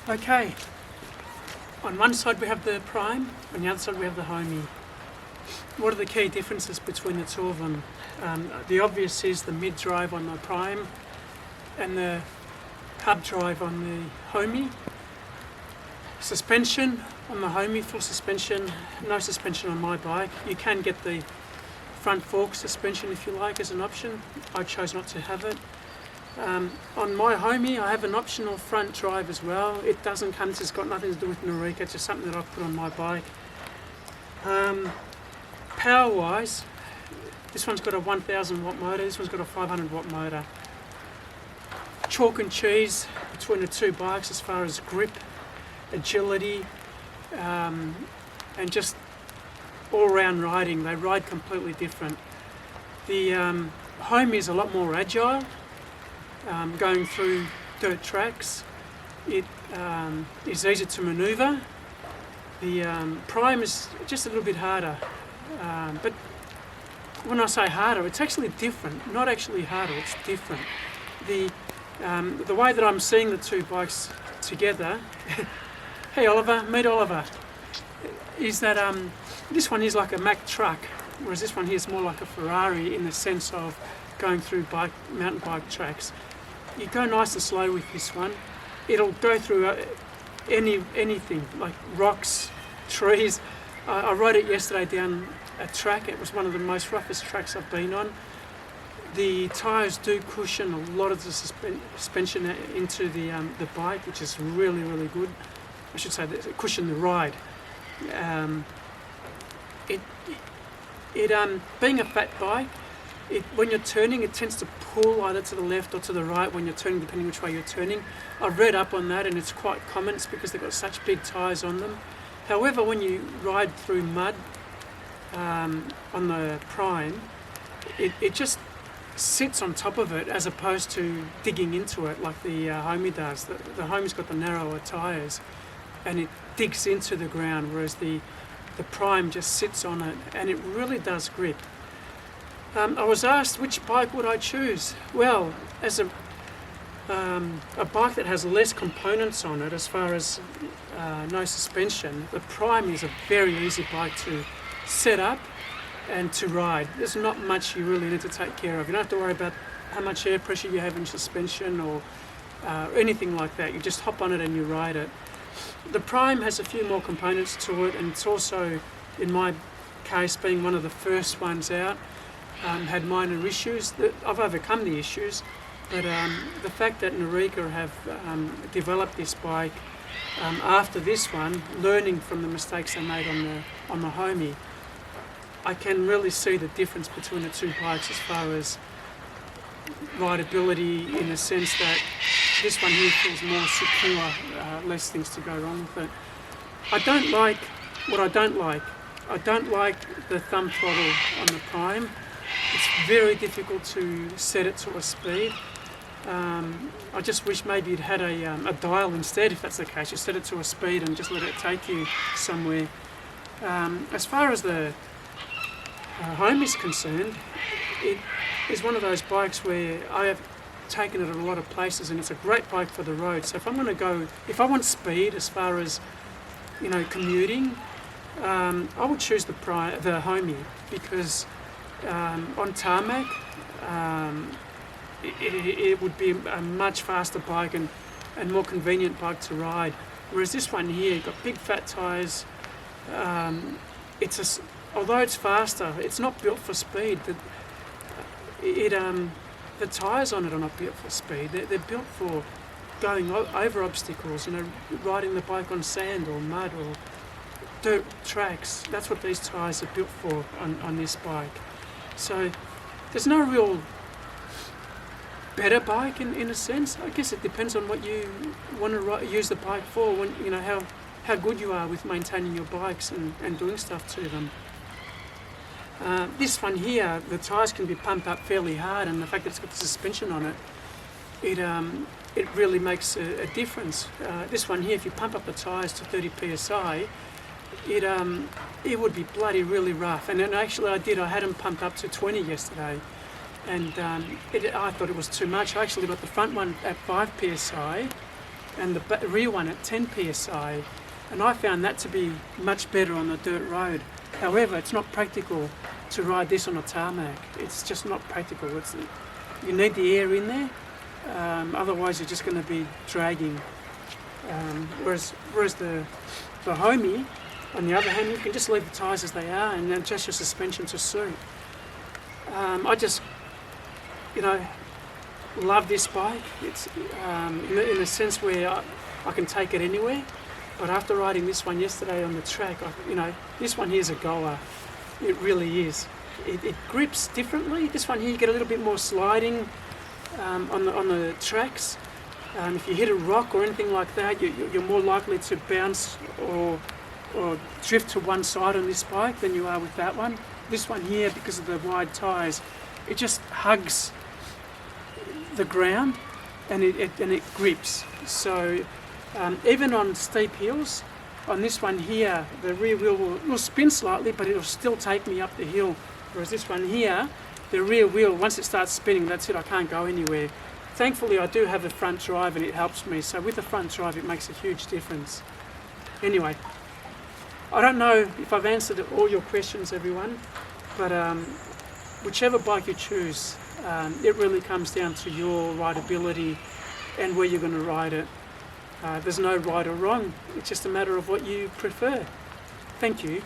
Okay, on one side we have the Prime, on the other side we have the Homie. What are the key differences between the two of them? The obvious is the mid-drive on the Prime and the hub drive on the Homie. Suspension on the Homie, full suspension, no suspension on my bike. You can get the front fork suspension if you like as an option. I chose not to have it. On my Homie, I have an optional front drive as well. It doesn't come, it's got nothing to do with Narika, it's just something that I've put on my bike. Power-wise, this one's got a 1000 watt motor, this one's got a 500 watt motor. Chalk and cheese between the two bikes as far as grip, agility, and just all-round riding. They ride completely different. The Homie is a lot more agile. Going through dirt tracks, it is easier to manoeuvre. The Prime is just a little bit harder, but when I say harder, it's actually different. Not actually harder, it's different. The way that I'm seeing the two bikes together, hey Oliver, meet Oliver, is that this one is like a Mack truck, whereas this one here is more like a Ferrari in the sense of going through mountain bike tracks. You go nice and slow with this one. It'll go through anything, like rocks, trees. I rode it yesterday down a track. It was one of the most roughest tracks I've been on. The tyres do cushion a lot of the suspension into the bike, which is really, really good. I should say that cushion the ride. Being a fat bike, when you're turning, it tends to pull either to the left or to the right when you're turning, depending which way you're turning. I've read up on that, and it's quite common. It's because they've got such big tyres on them. However, when you ride through mud on the Prime, it just sits on top of it as opposed to digging into it like the Homie does. The Homie's got the narrower tyres, and it digs into the ground, whereas the Prime just sits on it, and it really does grip. I was asked which bike would I choose. Well, as a bike that has less components on it, as far as no suspension, the Prime is a very easy bike to set up and to ride. There's not much you really need to take care of. You don't have to worry about how much air pressure you have in suspension or anything like that. You just hop on it and you ride it. The Prime has a few more components to it, and it's also, in my case, being one of the first ones out, had minor issues. I've overcome the issues, but the fact that Narika have developed this bike after this one, learning from the mistakes they made on the Homie, I can really see the difference between the two bikes as far as rideability, in the sense that this one here feels more secure, less things to go wrong with it. I don't like the thumb throttle on the Prime. It's very difficult to set it to a speed. I just wish maybe it had a dial instead, if that's the case. You set it to a speed and just let it take you somewhere. As far as the Homie is concerned, it is one of those bikes where I have taken it at a lot of places, and it's a great bike for the road. So if I want speed as far as commuting, I would choose the Homie, because on tarmac, it would be a much faster bike and more convenient bike to ride. Whereas this one here, you've got big fat tyres. Although it's faster, it's not built for speed. The tyres on it are not built for speed. They're built for going over obstacles, riding the bike on sand or mud or dirt tracks. That's what these tyres are built for on this bike. So there's no real better bike in a sense. I guess it depends on what you want to use the bike for, how good you are with maintaining your bikes and doing stuff to them. This one here, the tyres can be pumped up fairly hard, and the fact that it's got the suspension on it, it really makes a difference. This one here, if you pump up the tyres to 30 psi, it would be bloody really rough. And then actually I had them pumped up to 20 yesterday, and I thought it was too much. I actually got the front one at 5 psi, and the rear one at 10 psi, and I found that to be much better on the dirt road. However, it's not practical to ride this on a tarmac. It's just not practical. You need the air in there, otherwise you're just going to be dragging. Whereas the Homie, on the other hand, you can just leave the tyres as they are and adjust your suspension to suit. I just, love this bike. It's in a sense where I can take it anywhere. But after riding this one yesterday on the track, this one here's a goer. It really is. It grips differently. This one here, you get a little bit more sliding on the tracks. If you hit a rock or anything like that, you're more likely to bounce or drift to one side on this bike than you are with that one. This one here, because of the wide tyres, it just hugs the ground and it grips. So even on steep hills, on this one here, the rear wheel will spin slightly, but it'll still take me up the hill. Whereas this one here, the rear wheel, once it starts spinning, that's it, I can't go anywhere. Thankfully, I do have a front drive and it helps me. So with the front drive, it makes a huge difference. Anyway, I don't know if I've answered all your questions, everyone, but whichever bike you choose, it really comes down to your rideability and where you're going to ride it. There's no right or wrong. It's just a matter of what you prefer. Thank you.